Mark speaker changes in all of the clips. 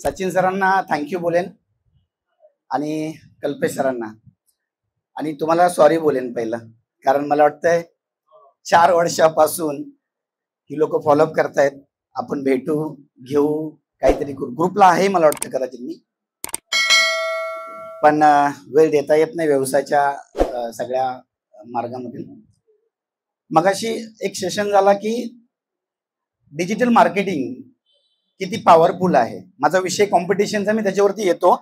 Speaker 1: सचिन सरांना थँक्यू बोलेन आणि कल्पेश सरांना आणि तुम्हाला सॉरी बोलेन पहिलं, कारण मला वाटतंय 4 वर्षापासून ही लोक फॉलोअप करतायत. आपण भेटू घेऊ काहीतरी करू. ग्रुपला आहे मला वाटतं कदाचित मी, पण वेळ देता येत नाही व्यवसायाच्या सगळ्या मार्गामधील. मगाशी एक सेशन झाला की डिजिटल मार्केटिंग किती पॉवरफुल आहे. माझा विषय कॉम्पिटिशनचा, मी त्याच्यावरती येतो.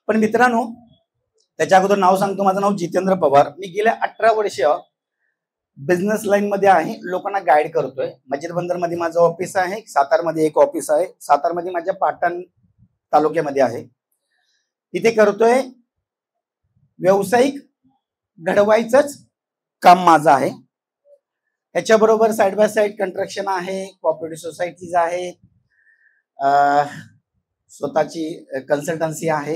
Speaker 1: पण मित्रांनो, त्याच्या अगोदर नाव सांगतो. माझं नाव जितेंद्र पवार. मी गेल्या 18 वर्ष बिझनेस लाईन मध्ये आहे. लोकांना गाईड करतोय. मस्जिद बंदर मध्ये माझं ऑफिस आहे. सातारमध्ये एक ऑफिस आहे. सातारमध्ये माझ्या पाटण तालुक्यामध्ये आहे. इथे करतोय व्यावसायिक घडवायचंच काम माझं आहे. याच्याबरोबर साइड बाय साइड कंस्ट्रक्शन आहे, कोऑपरेटिव्ह सोसायटीज आहे, स्वतःची कन्सल्टन्सी आहे,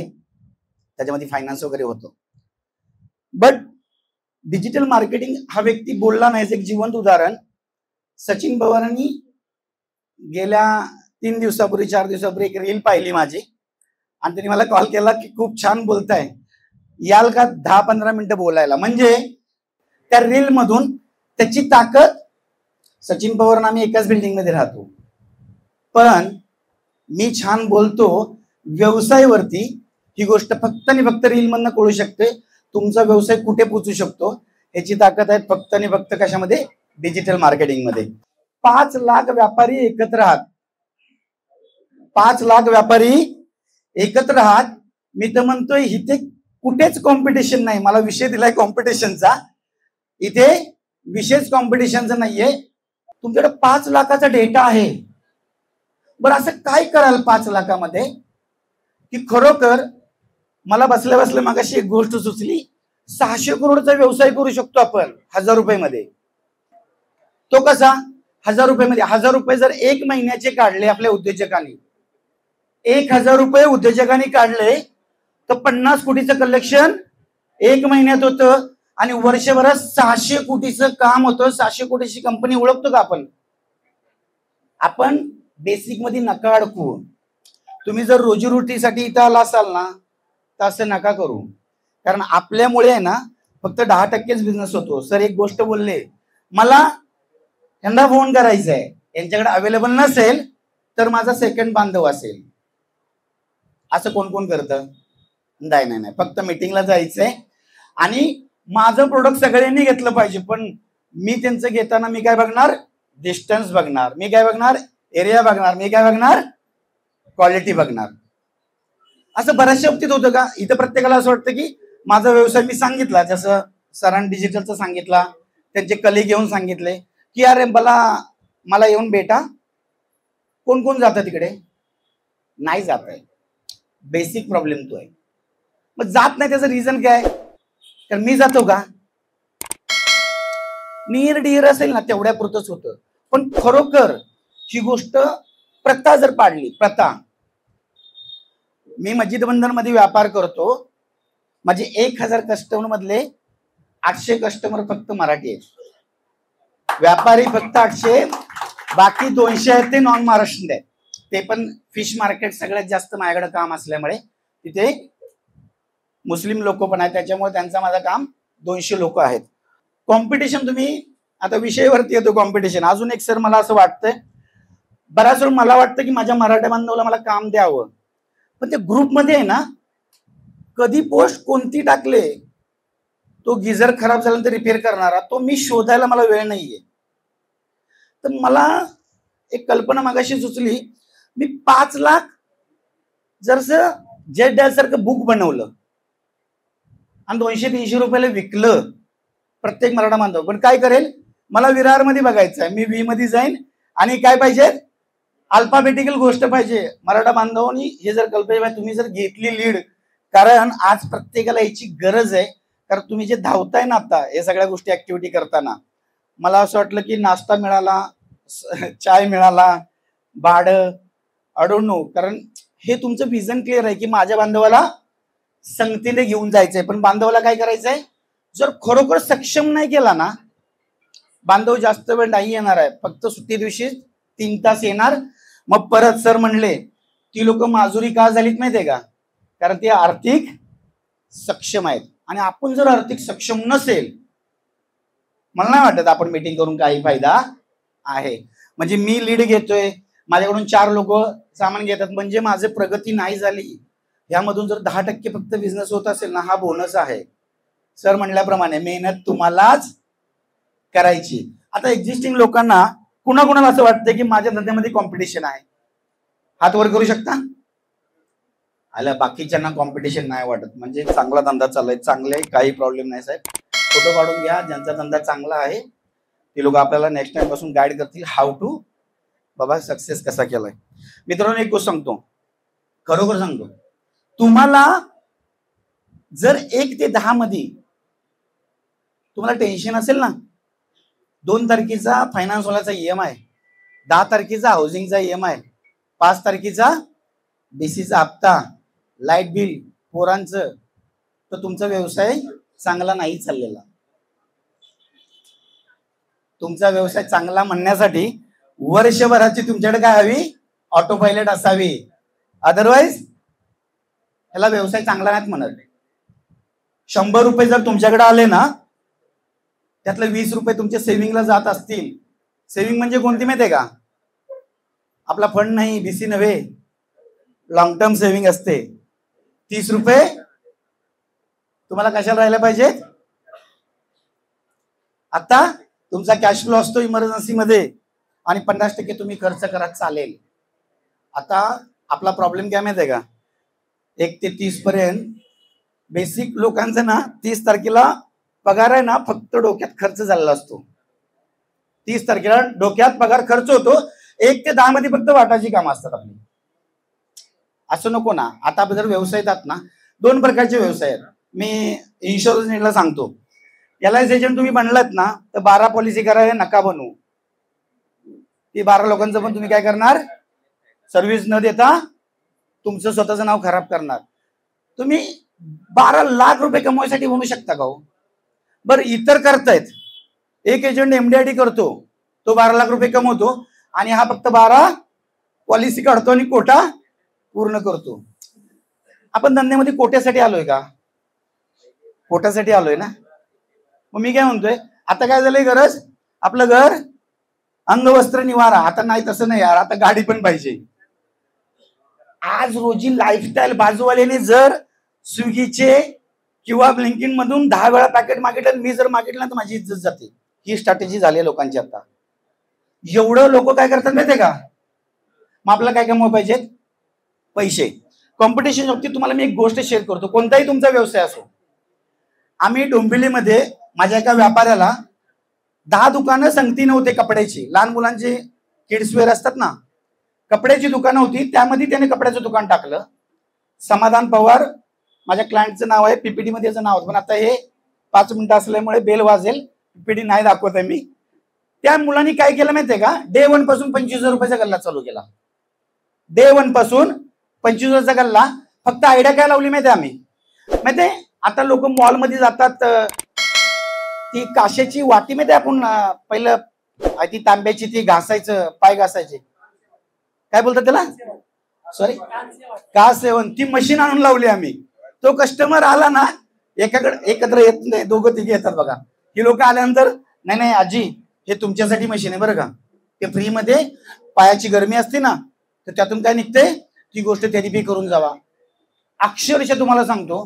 Speaker 1: त्याच्यामध्ये फायनान्स वगैरे होतो. बट डिजिटल मार्केटिंग हा व्यक्ती बोलला नाही. एक जिवंत उदाहरण, सचिन पवारांनी गेल्या 3 दिवसापूर्वी 4 दिवसापूर्वी एक रील पाहिली माझी आणि त्यांनी मला कॉल केला की खूप छान बोलताय, याल का 10-15 मिनिटं बोलायला. म्हणजे त्या रील मधून त्याची ताकद, सचिन पवार आम्ही एकाच बिल्डिंग मध्ये राहतो, पण मी छान बोलतो व्यवसायावरती. ही गोष्ट फक्त आणि फक्त रील मधनं कळू शकते. तुमचा व्यवसाय कुठे पोहोचू शकतो याची ताकद आहे फक्त आणि फक्त कशामध्ये? डिजिटल मार्केटिंग मध्ये. 5 लाख व्यापारी एकत्र आहात. 5 लाख व्यापारी एकत्र आहात. मी तर म्हणतोय इथे कुठेच कॉम्पिटिशन नाही. मला विषय दिलाय कॉम्पिटिशनचा. इथे विशेष कॉम्पिटिशनचा नाहीये. तुमच्याकडे 5 लाखाचा डेटा आहे. बरं, असं काय कराल 5 लाखामध्ये की खरोखर मला बसल्या बसल्या मागाशी एक गोष्ट सुचली. 600 करोडचा व्यवसाय करू शकतो आपण 1000 रुपये. तो कसा? 1000 रुपये. 1000 रुपये जर 1 महिन्याचे काढले आपल्या उद्योजकांनी, 1000 रुपये उद्योजकांनी काढले तर 50 कोटीचं कलेक्शन 1 महिन्यात होतं आणि वर्षभरात 600 कोटीचं काम होतं. 600 कोटीची कंपनी ओळखतो का आपण? आपण बेसिक मध्ये नका अडकू. तुम्ही जर रोजीरोटीसाठी इथं आला असाल ना तर असं नका करू, कारण आपल्यामुळे आहे ना फक्त 10% बिझनेस होतो. सर एक गोष्ट बोलले, मला यांना फोन करायचा आहे, यांच्याकडे अवेलेबल नसेल तर माझा सेकंड बांधव असेल. असं कोण कोण करतं? नाही, फक्त मीटिंगला जायचंय आणि माझं प्रोडक्ट सगळ्यांनी घेतलं पाहिजे. पण मी त्यांचं घेताना मी काय बघणार? डिस्टन्स बघणार. मी काय बघणार? एरिया बघणार. मी काय बघणार? क्वालिटी बघणार. असं बऱ्याचशा बाबतीत होतं का? इथं प्रत्येकाला असं वाटतं की माझा व्यवसाय मी सांगितला, जसं सरांनी डिजिटलचा सांगितला, त्यांचे कलिग येऊन सांगितले की अरे मला येऊन भेटा. कोण कोण जातं तिकडे? नाही जात आहे. बेसिक प्रॉब्लेम तो आहे. मग जात नाही त्याचं रिझन काय? तर मी जातो का? नियर डिअर असेल ना तेवढ्या पुरतच होतं. पण खरोखर ही गोष्ट प्रथा जर पाडली, प्रथा. मी मस्जिद बंदर मध्ये व्यापार करतो. माझे 1000 कस्टमर मधले 800 कस्टमर फक्त मराठी आहेत. व्यापारी फक्त 800, बाकी 200 आहेत ते नॉन महाराष्ट्रीयन आहेत. ते पण फिश मार्केट सगळ्यात जास्त माझ्याकडे काम असल्यामुळे तिथे मुस्लिम लोक पण आहेत, त्याच्यामुळे त्यांचं माझं काम 200 लोक आहेत. कॉम्पिटिशन, तुम्ही आता विषयावरती येतो कॉम्पिटिशन. अजून एक सर मला असं वाटतंय, बऱ्याच वेळ मला वाटतं की माझ्या मराठा बांधवाला मला काम द्यावं, पण त्या ग्रुपमध्ये आहे ना कधी पोस्ट कोणती टाकले, तो गिझर खराब झाल्यानंतर रिपेअर करणारा, तो मी शोधायला मला वेळ नाहीये. तर मला एक कल्पना मागाशी सुचली. मी 5 लाख जर जेट डॅल सारखं बुक बनवलं आणि 200-300 रुपयाला विकलं प्रत्येक मराठा बांधव, पण काय करेल? मला विरार मध्ये बघायचं आहे, मी व्ही मध्ये जाईन आणि काय पाहिजे? अल्फाबेटिकल गोष्ट पाहिजे. मराठा बांधवांनी हे जर कल्पना तुम्ही जर घेतली लीड, कारण आज प्रत्येकाला याची गरज आहे. कारण तुम्ही जे धावताय ना आता हे सगळ्या गोष्टी ऍक्टिव्हिटी करताना, मला असं वाटलं की नाश्ता मिळाला, चाय मिळाला, भाडं, आय डोंट नो, कारण हे तुमचं विजन क्लिअर आहे की माझ्या बांधवाला संगतीने घेऊन जायचंय. पण बांधवाला काय करायचंय? जर खरोखर सक्षम नाही केला ना, बांधव जास्त वेळ नाही येणार आहे. फक्त सुट्टी दिवशी 3 तास येणार. मग परत सर म्हणले ती लोक माजुरी का झालीत माहितीये का? कारण ते आर्थिक सक्षम आहेत. आणि आपण जर आर्थिक सक्षम नसेल, मला नाही वाटत आपण मीटिंग करून काही फायदा आहे. म्हणजे मी लीड घेतोय, माझ्याकडून 4 लोक सामान घेतात, म्हणजे माझी प्रगती नाही झाली. यामधून जर 10% फक्त बिझनेस होत असेल ना, हा बोनस आहे. सर म्हणल्याप्रमाणे मेहनत तुम्हालाच करायची. आता एक्झिस्टिंग लोकांना कुणाकुणाला असं वाटतं की माझ्या धंद्यामध्ये कॉम्पिटिशन आहे? हात वर करू शकता? आला बाकीच्यांना कॉम्पिटिशन नाही वाटत, म्हणजे चांगला धंदा चाललाय, चांगले, काही प्रॉब्लेम नाही साहेब. फोटो काढून घ्या. ज्यांचा धंदा चांगला आहे ते लोक आपल्याला नेक्स्ट टाइम पासून गाईड करतील हाऊ टू बाबा सक्सेस कसा केलाय. मित्रांनो एक गोष्ट सांगतो, खरोखर सांगतो, तुम्हाला जर 1 ते 10 मध्ये तुम्हाला टेन्शन असेल ना, 2 तारखेचा फायनान्स वाल्याचा EMI, 10 तारखेचा हाऊसिंगचा EMI, 5 तारखेचा बीसीचा हप्ता, लाईट बिल, पोरांचं, तर तुमचा व्यवसाय चांगला नाही चाललेला. तुमचा व्यवसाय चांगला म्हणण्यासाठी वर्षभराची तुमच्याकडे काय हवी? ऑटो पायलट असावी. अदरवाईज ह्याला व्यवसाय चांगला नाहीत म्हणत. 100 रुपये जर तुमच्याकडे आले ना, त्यातले 20 रुपये तुमच्या सेव्हिंगला जात असतील. सेव्हिंग म्हणजे कोणती माहिती आहे का? आपला फंड नाही, बीसी नव्हे, लॉंग टर्म सेव्हिंग असते. 30 रुपये तुम्हाला कशाला राहायला पाहिजेत? आता तुमचा कॅश फ्लो असतो इमर्जन्सी मध्ये, आणि 50% तुम्ही खर्च करा, चालेल. आता आपला प्रॉब्लेम काय माहिती आहे का? 1 ते 30 पर्यंत बेसिक लोकांचं ना, 30 तारखेला पगार आहे ना, फक्त डोक्यात खर्च झालेला असतो. 30 तारखेला डोक्यात पगार खर्च होतो. 1 ते 10 मध्ये फक्त वाटाची कामं असतात आपली. असं नको ना. आता आपण जर व्यवसाय येतात ना, 2 प्रकारचे व्यवसाय आहेत. मी इन्शुरन्स नीटला सांगतो, LIC एजंट तुम्ही बनलात ना, तर 12 पॉलिसी करायला नका बनवू. ती 12 लोकांचं पण तुम्ही काय करणार? सर्व्हिस न देता तुमचं स्वतःचं नाव खराब करणार. तुम्ही 12 लाख रुपये कमवायसाठी बनवू शकता का हो? बरं, इतर करतायत. एक एजंट MDIT करतो, तो 12 लाख रुपये कमवतो, आणि हा फक्त 12 पॉलिसी काढतो आणि कोटा पूर्ण करतो. आपण धंद्यामध्ये कोट्यासाठी आलोय का? कोट्यासाठी आलोय ना. मग मी काय म्हणतोय, आता काय झालंय, गरज आपलं घर अंगवस्त्र निवारा. आता नाही, तसं नाही यार, आता गाडी पण पाहिजे. आज रोजी लाईफस्टाईल बाजूवाल्याने जर स्विगीचे किंवा ब्लिंकिट मधून 10 वेळा पॅकेट मागितलं, मी जर मागितलं तर माझी इज्जत जाते. ही स्ट्रॅटेजी झाली आहे लोकांची. आता एवढं लोक काय करतात माहितीये का? मग आपल्याला काय कमवायला पाहिजे? पैसे. कॉम्पिटिशन बाबतीत तुम्हाला मी एक गोष्ट शेअर करतो, कोणताही तुमचा व्यवसाय असो. आम्ही डोंबिवलीमध्ये माझ्या एका व्यापाऱ्याला 10 दुकानं संगती नव्हते कपड्याची, लहान मुलांचे किड्सवेअर असतात ना, कपड्याची दुकानं होती. त्यामध्ये त्याने कपड्याचं दुकान टाकलं. समाधान पवार माझ्या क्लायंटचं नाव आहे, PPT मध्ये त्याचं नाव होतं, पण आता हे 5 मिनिटं असल्यामुळे बेल वाजेल, PPT नाही दाखवत आहे मी. त्या मुलांनी काय केलं माहितीये का? डे 1 पासून 25,000 रुपयाचा गल्ला चालू केला. डे 1 पासून 25,000चा गल्ला. फक्त आयडिया काय लावली माहितीये आम्ही? माहितीये, आता लोक मॉलमध्ये जातात, ती काशेची वाटी माहितीये, आपण पहिलं ती तांब्याची, ती घासायचं, पाय घासायचे, काय बोलतात त्याला? सॉरी, का सेवन, ती मशीन आणून लावली आम्ही. तो कस्टमर आला ना, एकाकडे एकत्र येत नाही, 2-3 येतात बघा. ही लोक आल्यानंतर, नाही नाही आजी, हे तुमच्यासाठी मशीन आहे बरं का, ते फ्री मध्ये, पायाची गरमी असते ना, तर त्यातून काय निघते, ती गोष्ट थेरपी करून जावा. अक्षरशः तुम्हाला सांगतो,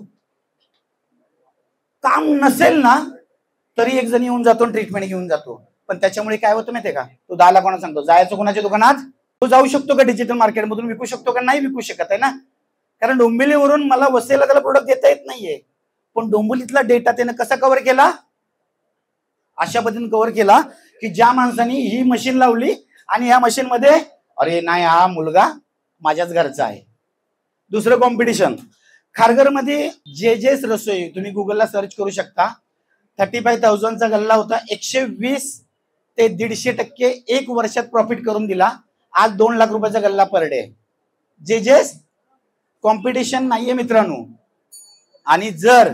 Speaker 1: काम नसेल ना तरी एक जण येऊन जातो, ट्रीटमेंट घेऊन जातो. पण त्याच्यामुळे काय होतं माहितीये का? तो 10 लाखांना सांगतो, जायचं कोणाच्या दुकानात? तो जाऊ शकतो का डिजिटल मार्केटमधून? विकू शकतो का? नाही विकू शकत आहे ना, कारण डोंबिवलीवरून मला वसईला त्याला प्रोडक्ट देता येत नाहीये. पण डोंबिवलीतला डेटा त्याने कसा कव्हर केला? अशा पद्धतीने कव्हर केला की ज्या माणसाने ही मशीन लावली आणि या मशीन मध्ये, अरे नाही, हा मुलगा माझ्याच घरचा आहे. दुसरं कॉम्पिटिशन, खारघरमध्ये जेजेस रसोई, तुम्ही गुगलला सर्च करू शकता. 35,000चा गल्ला होता, 120 ते 150% 1 वर्षात प्रॉफिट करून दिला. आज 2 लाख रुपयाचा गल्ला पर डे. जेजेस कॉम्पिटिशन नाहीये मित्रांनो. आणि जर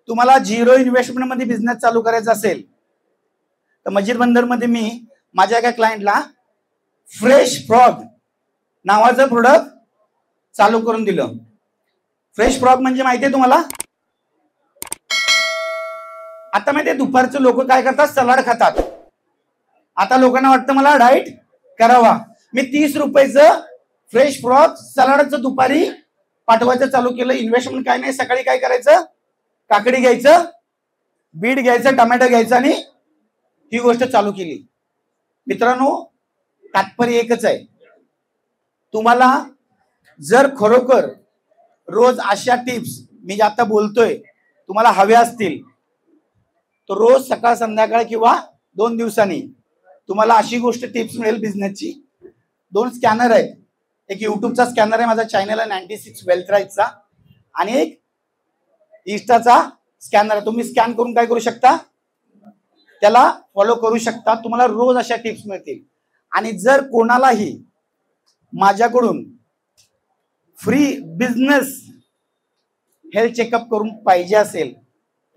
Speaker 1: तुम्हाला 0 इन्व्हेस्टमेंट मध्ये बिझनेस चालू करायचा असेल तर मस्जिद बंदर मध्ये मी माझ्या एका क्लायंटला फ्रेश फ्रॉग नावाचं प्रोडक्ट चालू करून दिलं. फ्रेश फ्रॉक म्हणजे माहितीये तुम्हाला? आता माहितीये दुपारचं लोक काय करतात, सलाड खातात. आता लोकांना वाटतं मला डाएट करावा, मी 30 रुपयाचं फ्रेश फ्रॉक सलाडचं दुपारी पाठवायचं चालू केलं. इन्व्हेस्टमेंट काय नाही, सकाळी काय करायचं, काकडी घ्यायचं, बीट घ्यायचं, टमॅटो घ्यायचं आणि ही गोष्ट चालू केली. मित्रांनो, तात्पर्य एकच आहे, तुम्हाला जर खरोखर रोज अशा टिप्स मी जे आता बोलतोय तुम्हाला हव्या असतील तर रोज सकाळ संध्याकाळ किंवा 2 दिवसांनी तुम्हाला अशी गोष्ट टिप्स मिळेल बिझनेसची. 2 स्कॅनर आहेत, एक युट्यूबचा स्कॅनर आहे माझा चॅनल आहे 96 वेल्थ राईटचा, आणि एक इंस्टाचा स्कॅनर आहे. तुम्ही स्कॅन करून काय करू शकता, त्याला फॉलो करू शकता. तुम्हाला रोज अशा टिप्स मिळतील. आणि जर कोणालाही माझ्याकडून फ्री बिझनेस हेल्थ चेकअप करून पाहिजे असेल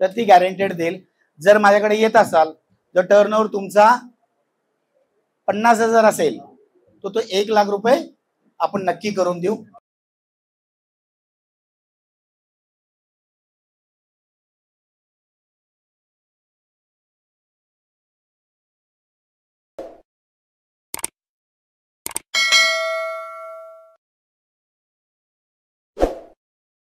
Speaker 1: तर ती गॅरंटेड देईल. जर माझ्याकडे येत असाल तर टर्नओव्हर तुमचा 50,000 असेल तर तो 1 लाख रुपये आपण नक्की करून देऊ.